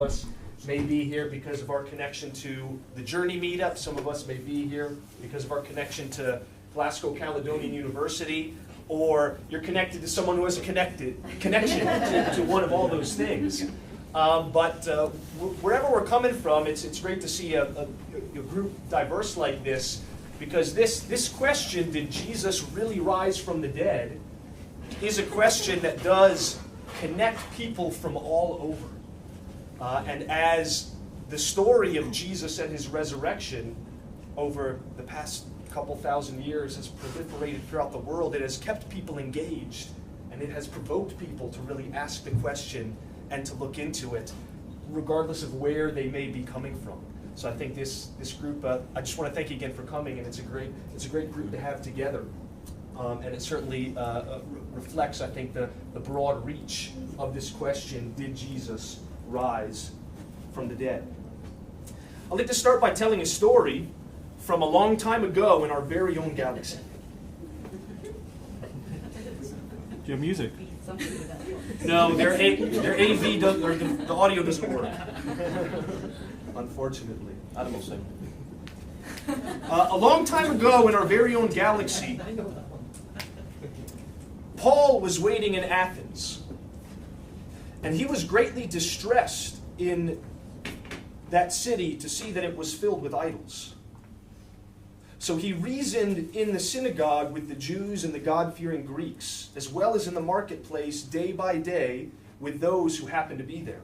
Us may be here because of our connection to the Journey meetup. Some of us may be here because of our connection to Glasgow Caledonian University, or you're connected to someone who has a connection to one of all those things. But wherever we're coming from, it's great to see a group diverse like this, because this question, did Jesus really rise from the dead, is a question that does connect people from all over. And as the story of Jesus and his resurrection over the past couple thousand years has proliferated throughout the world, it has kept people engaged, and it has provoked people to really ask the question and to look into it, regardless of where they may be coming from. So I think this group, I just want to thank you again for coming, and it's a great group to have together. And it certainly reflects, I think, the broad reach of this question, did Jesus rise from the dead? I'd like to start by telling a story from a long time ago in our very own galaxy. Do you have music? No, their AV doesn't, or the audio doesn't work. Unfortunately. I don't know. A long time ago in our very own galaxy, Paul was waiting in Athens. And he was greatly distressed in that city to see that it was filled with idols. So he reasoned in the synagogue with the Jews and the God-fearing Greeks, as well as in the marketplace day by day with those who happened to be there.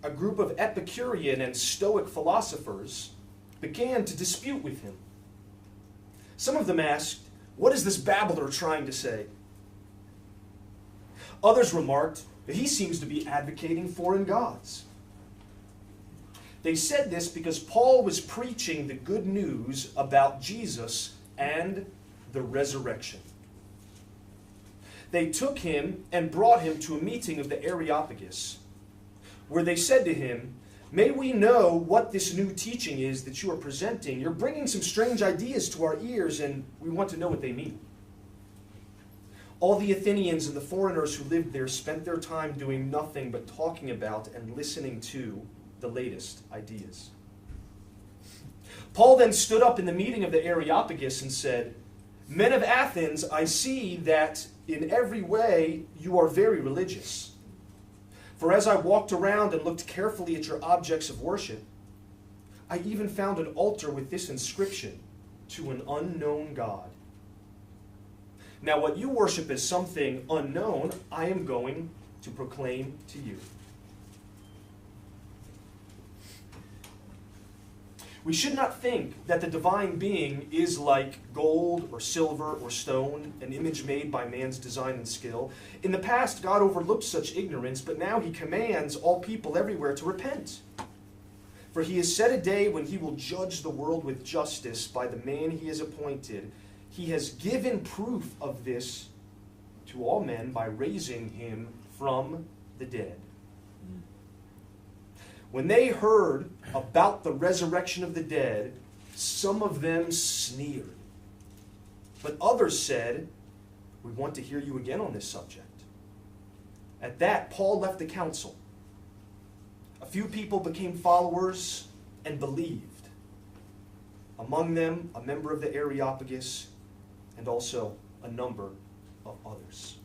A group of Epicurean and Stoic philosophers began to dispute with him. Some of them asked, "What is this babbler trying to say?" Others remarked, he seems to be advocating foreign gods. They said this because Paul was preaching the good news about Jesus and the resurrection. They took him and brought him to a meeting of the Areopagus, where they said to him, "May we know what this new teaching is that you are presenting? You're bringing some strange ideas to our ears, and we want to know what they mean." All the Athenians and the foreigners who lived there spent their time doing nothing but talking about and listening to the latest ideas. Paul then stood up in the meeting of the Areopagus and said, "Men of Athens, I see that in every way you are very religious. For as I walked around and looked carefully at your objects of worship, I even found an altar with this inscription, 'To an unknown God.' Now what you worship as something unknown, I am going to proclaim to you." We should not think that the divine being is like gold or silver or stone, an image made by man's design and skill. In the past, God overlooked such ignorance, but now he commands all people everywhere to repent. For he has set a day when he will judge the world with justice by the man he has appointed. He has given proof of this to all men by raising him from the dead. When they heard about the resurrection of the dead, some of them sneered. But others said, "We want to hear you again on this subject." At that, Paul left the council. A few people became followers and believed. Among them, a member of the Areopagus, and also a number of others.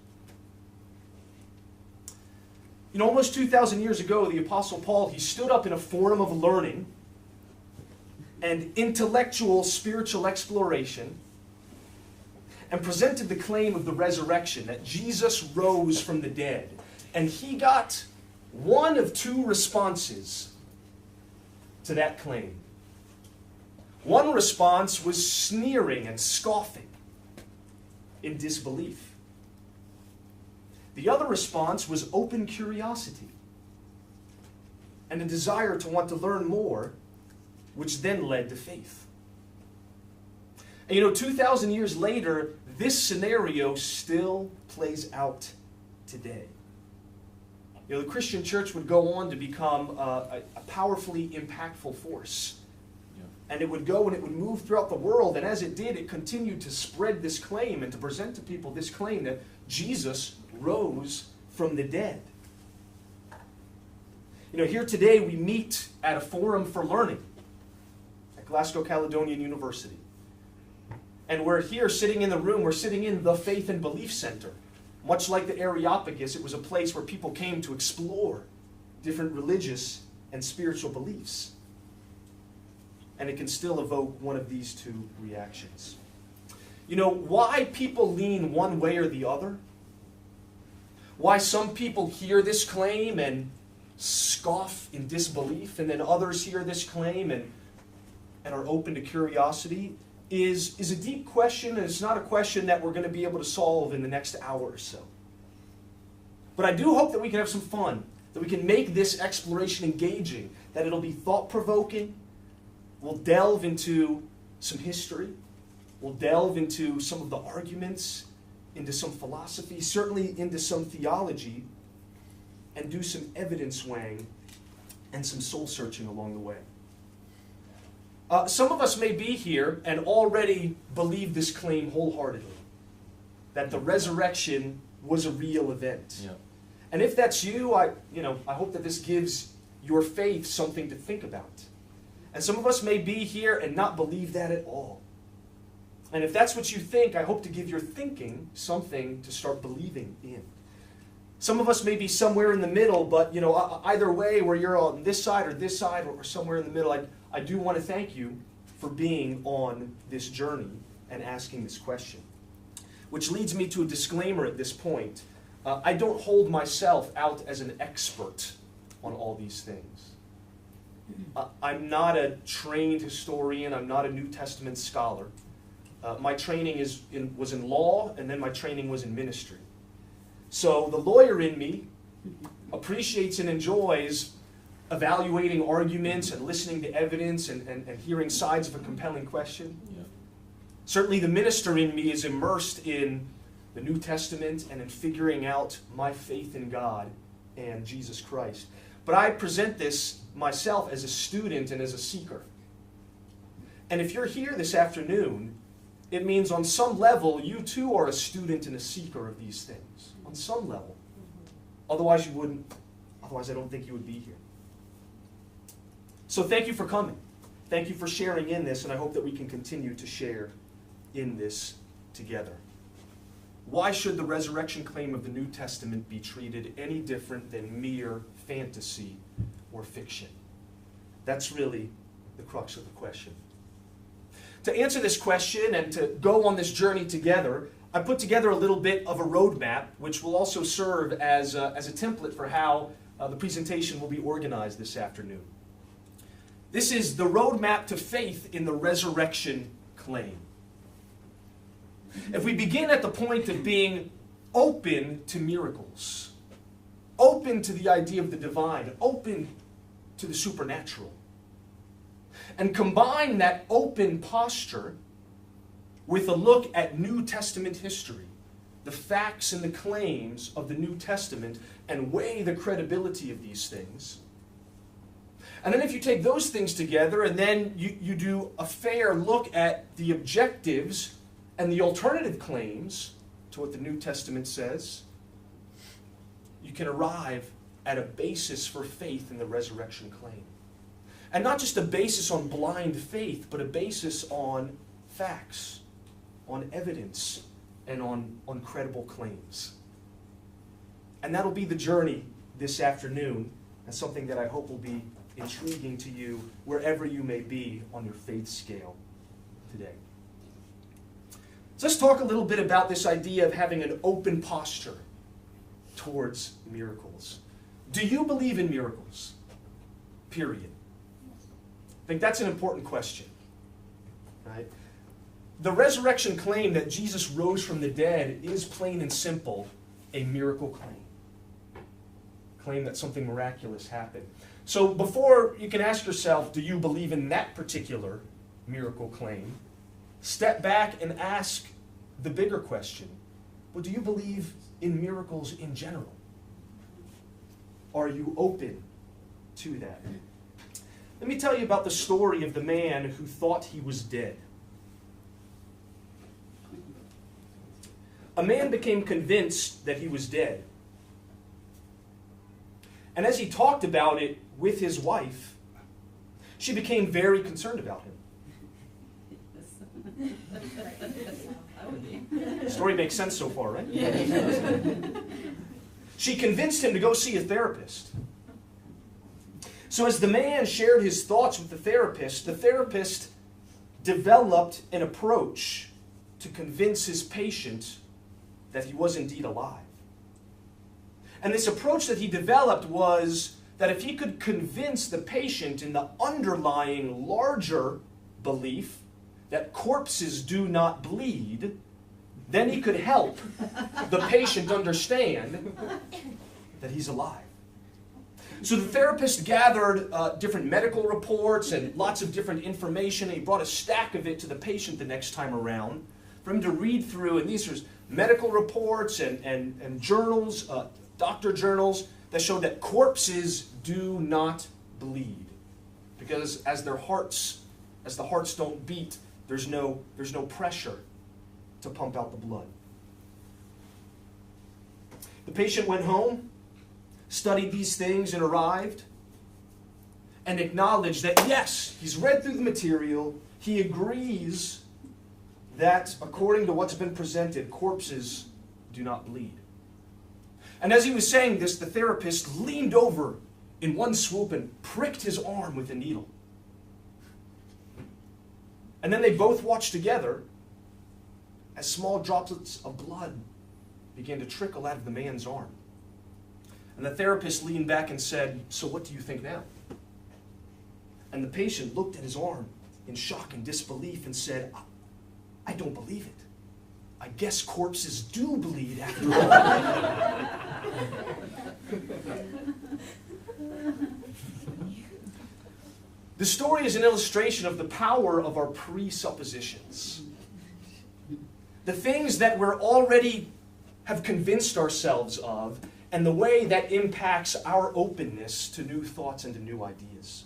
You know, almost 2,000 years ago, the Apostle Paul, he stood up in a forum of learning and intellectual spiritual exploration and presented the claim of the resurrection, that Jesus rose from the dead. And he got one of two responses to that claim. One response was sneering and scoffing in disbelief. The other response was open curiosity and a desire to want to learn more, which then led to faith. And you know, 2,000 years later, this scenario still plays out today. You know, the Christian church would go on to become a powerfully impactful force. And it would go and it would move throughout the world. And as it did, it continued to spread this claim and to present to people this claim that Jesus rose from the dead. Here today we meet at a forum for learning at Glasgow Caledonian University. And we're here sitting in the room, we're sitting in the Faith and Belief Center. Much like the Areopagus, it was a place where people came to explore different religious and spiritual beliefs. And it can still evoke one of these two reactions. Why people lean one way or the other? Why some people hear this claim and scoff in disbelief, and then others hear this claim and are open to curiosity, is a deep question, and it's not a question that we're going to be able to solve in the next hour or so. But I do hope that we can have some fun, that we can make this exploration engaging, that it'll be thought-provoking. We'll delve into some history. We'll delve into some of the arguments, into some philosophy, certainly into some theology, and do some evidence weighing and some soul searching along the way. Some of us may be here and already believe this claim wholeheartedly, that the resurrection was a real event. Yeah. And if that's you, I hope that this gives your faith something to think about. And some of us may be here and not believe that at all. And if that's what you think, I hope to give your thinking something to start believing in. Some of us may be somewhere in the middle, but either way, where you're on this side or somewhere in the middle, I do want to thank you for being on this journey and asking this question. Which leads me to a disclaimer at this point. I don't hold myself out as an expert on all these things. I'm not a trained historian. I'm not a New Testament scholar. My training was in law, and then my training was in ministry. So the lawyer in me appreciates and enjoys evaluating arguments and listening to evidence and hearing sides of a compelling question. Yeah. Certainly the minister in me is immersed in the New Testament and in figuring out my faith in God and Jesus Christ. But I present this myself as a student and as a seeker. And if you're here this afternoon, it means on some level you too are a student and a seeker of these things. On some level. Otherwise you wouldn't. Otherwise I don't think you would be here. So thank you for coming. Thank you for sharing in this, and I hope that we can continue to share in this together. Why should the resurrection claim of the New Testament be treated any different than mere fantasy or fiction? That's really the crux of the question. To answer this question and to go on this journey together, I put together a little bit of a roadmap, which will also serve as a template for how the presentation will be organized this afternoon. This is the roadmap to faith in the resurrection claim. If we begin at the point of being open to miracles, open to the idea of the divine, open to the supernatural, and combine that open posture with a look at New Testament history, the facts and the claims of the New Testament, and weigh the credibility of these things. And then if you take those things together and then you do a fair look at the objectives and the alternative claims to what the New Testament says, you can arrive at a basis for faith in the resurrection claim. And not just a basis on blind faith, but a basis on facts, on evidence, and on credible claims. And that'll be the journey this afternoon, and something that I hope will be intriguing to you wherever you may be on your faith scale today. So let's talk a little bit about this idea of having an open posture towards miracles. Do you believe in miracles? Period. I think that's an important question. Right? The resurrection claim that Jesus rose from the dead is plain and simple a miracle claim. Claim that something miraculous happened. So before you can ask yourself, do you believe in that particular miracle claim? Step back and ask the bigger question. Well, do you believe in miracles in general? Are you open to that? Let me tell you about the story of the man who thought he was dead. A man became convinced that he was dead. And as he talked about it with his wife, she became very concerned about him. The story makes sense so far, right? She convinced him to go see a therapist. So as the man shared his thoughts with the therapist developed an approach to convince his patient that he was indeed alive. And this approach that he developed was that if he could convince the patient in the underlying larger belief that corpses do not bleed, then he could help the patient understand that he's alive. So the therapist gathered different medical reports and lots of different information, and he brought a stack of it to the patient the next time around for him to read through. And these are medical reports and journals, doctor journals, that showed that corpses do not bleed. Because as the hearts don't beat, there's no pressure to pump out the blood. The patient went home, studied these things, and arrived, and acknowledged that yes, he's read through the material, he agrees that according to what's been presented, corpses do not bleed. And as he was saying this, the therapist leaned over in one swoop and pricked his arm with a needle. And then they both watched together as small droplets of blood began to trickle out of the man's arm. And the therapist leaned back and said, "So what do you think now?" And the patient looked at his arm in shock and disbelief and said, "I don't believe it. I guess corpses do bleed after all." The story is an illustration of the power of our presuppositions. The things that we're already have convinced ourselves of, and the way that impacts our openness to new thoughts and to new ideas.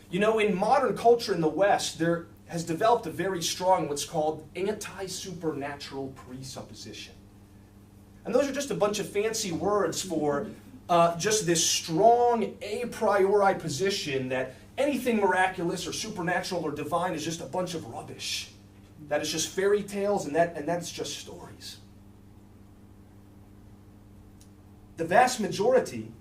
You know, in modern culture in the West, there has developed a very strong, what's called anti-supernatural presupposition. And those are just a bunch of fancy words for just this strong a priori position that anything miraculous or supernatural or divine is just a bunch of rubbish. That is just fairy tales, and that's just stories. The vast majority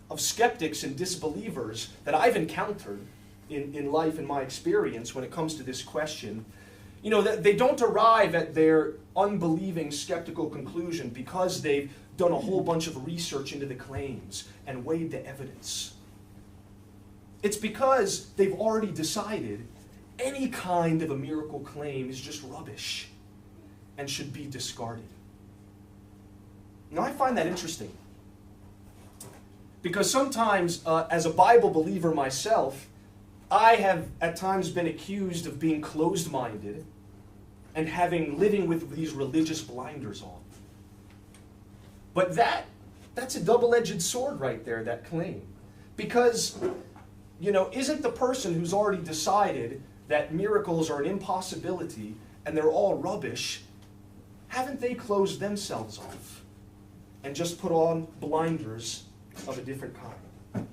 of skeptics and disbelievers that I've encountered in life, in my experience, when it comes to this question, you know, they don't arrive at their unbelieving, skeptical conclusion because they've done a whole bunch of research into the claims and weighed the evidence. It's because they've already decided any kind of a miracle claim is just rubbish and should be discarded. Now, I find that interesting. Because sometimes, as a Bible believer myself, I have at times been accused of being closed-minded and living with these religious blinders on. But that's a double-edged sword right there, that claim. Because, you know, isn't the person who's already decided that miracles are an impossibility and they're all rubbish, haven't they closed themselves off and just put on blinders of a different kind?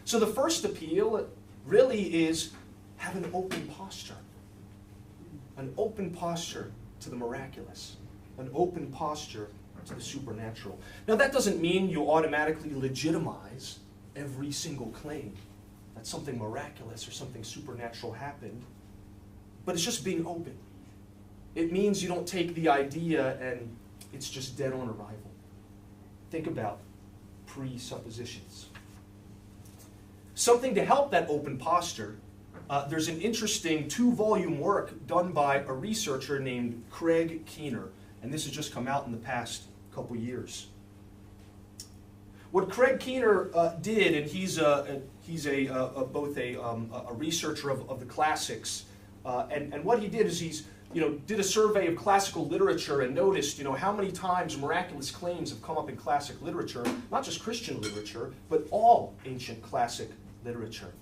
So the first appeal really is have an open posture. An open posture to the miraculous. An open posture to the supernatural. Now that doesn't mean you automatically legitimize every single claim that something miraculous or something supernatural happened, but it's just being open. It means you don't take the idea and it's just dead on arrival. Think about presuppositions. Something to help that open posture, there's an interesting 2-volume work done by a researcher named Craig Keener, and this has just come out in the past couple years. What Craig Keener did, and he's both a researcher of the classics, and what he did is did a survey of classical literature and noticed, how many times miraculous claims have come up in classic literature, not just Christian literature, but all ancient classic literature.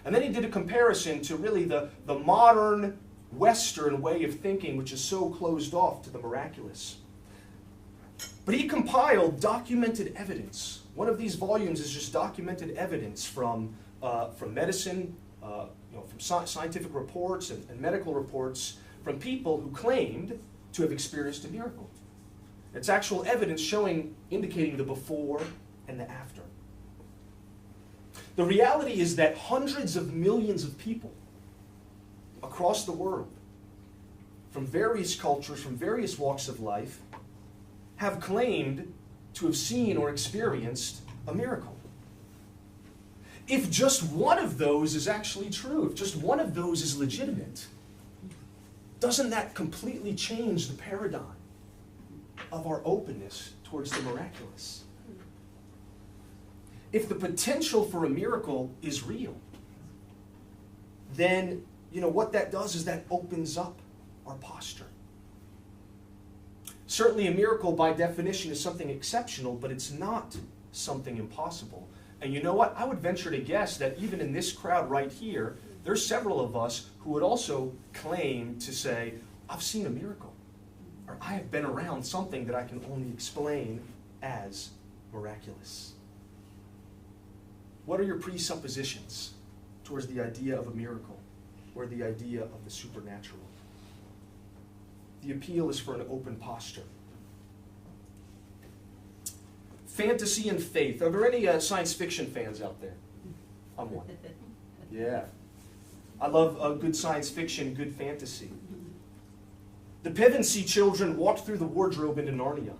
And then he did a comparison to really the modern Western way of thinking, which is so closed off to the miraculous. But he compiled documented evidence. One of these volumes is just documented evidence from medicine, from scientific reports and medical reports from people who claimed to have experienced a miracle. It's actual evidence indicating the before and the after. The reality is that hundreds of millions of people across the world, from various cultures, from various walks of life, have claimed to have seen or experienced a miracle. If just one of those is actually true, if just one of those is legitimate, doesn't that completely change the paradigm of our openness towards the miraculous? If the potential for a miracle is real, then what that does is that opens up our posture. Certainly a miracle by definition is something exceptional, but it's not something impossible. And you know what? I would venture to guess that even in this crowd right here, there's several of us who would also claim to say, I've seen a miracle, or I have been around something that I can only explain as miraculous. What are your presuppositions towards the idea of a miracle or the idea of the supernatural? The appeal is for an open posture. Fantasy and faith. Are there any science fiction fans out there? I'm one. Yeah. I love good science fiction, good fantasy. The Pevensey children walked through the wardrobe into Narnia.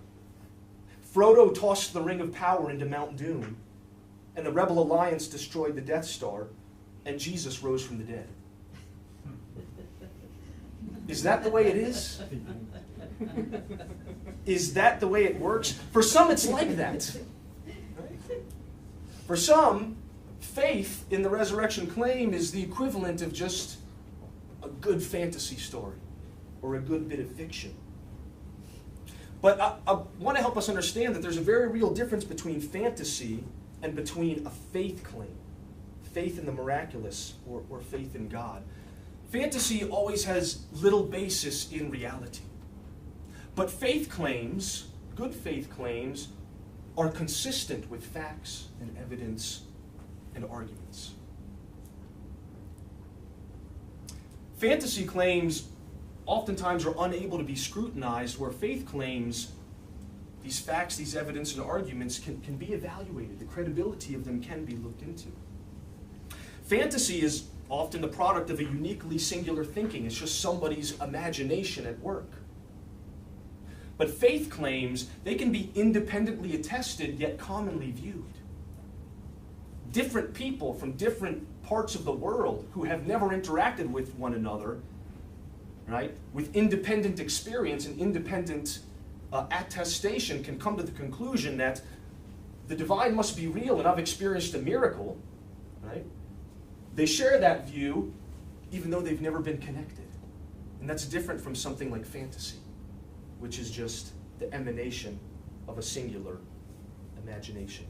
Frodo tossed the Ring of Power into Mount Doom. And the Rebel Alliance destroyed the Death Star. And Jesus rose from the dead. Is that the way it is? Is that the way it works? For some, it's like that. For some, faith in the resurrection claim is the equivalent of just a good fantasy story or a good bit of fiction. But I want to help us understand that there's a very real difference between fantasy and between a faith claim. Faith in the miraculous or faith in God. Fantasy always has little basis in reality. But faith claims, good faith claims, are consistent with facts and evidence and arguments. Fantasy claims oftentimes are unable to be scrutinized, where faith claims, these facts, these evidence and arguments can be evaluated. The credibility of them can be looked into. Fantasy is often the product of a uniquely singular thinking. It's just somebody's imagination at work. But faith claims, they can be independently attested, yet commonly viewed. Different people from different parts of the world who have never interacted with one another, right, with independent experience and independent attestation can come to the conclusion that the divine must be real and I've experienced a miracle, right? They share that view even though they've never been connected. And that's different from something like fantasy, which is just the emanation of a singular imagination.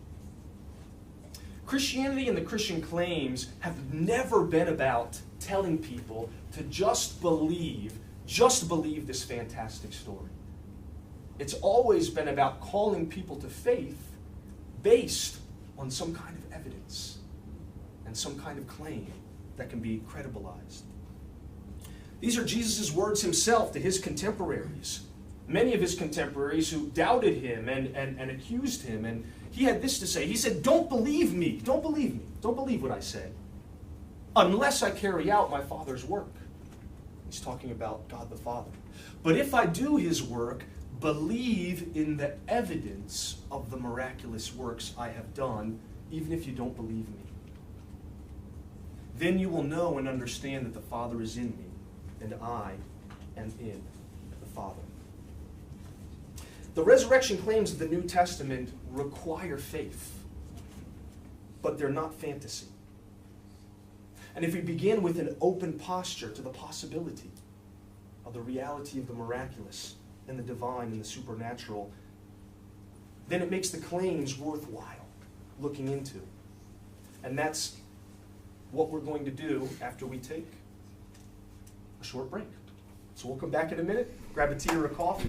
Christianity and the Christian claims have never been about telling people to just believe this fantastic story. It's always been about calling people to faith based on some kind of evidence and some kind of claim that can be credibilized. These are Jesus' words himself to his contemporaries. Many of his contemporaries who doubted him and accused him. And he had this to say. He said, don't believe me. Don't believe me. Don't believe what I say. Unless I carry out my Father's work. He's talking about God the Father. But if I do his work, believe in the evidence of the miraculous works I have done, even if you don't believe me. Then you will know and understand that the Father is in me, and I am in the Father. The resurrection claims of the New Testament require faith, but they're not fantasy. And if we begin with an open posture to the possibility of the reality of the miraculous and the divine and the supernatural, then it makes the claims worthwhile looking into. And that's what we're going to do after we take a short break. So we'll come back in a minute, grab a tea or a coffee.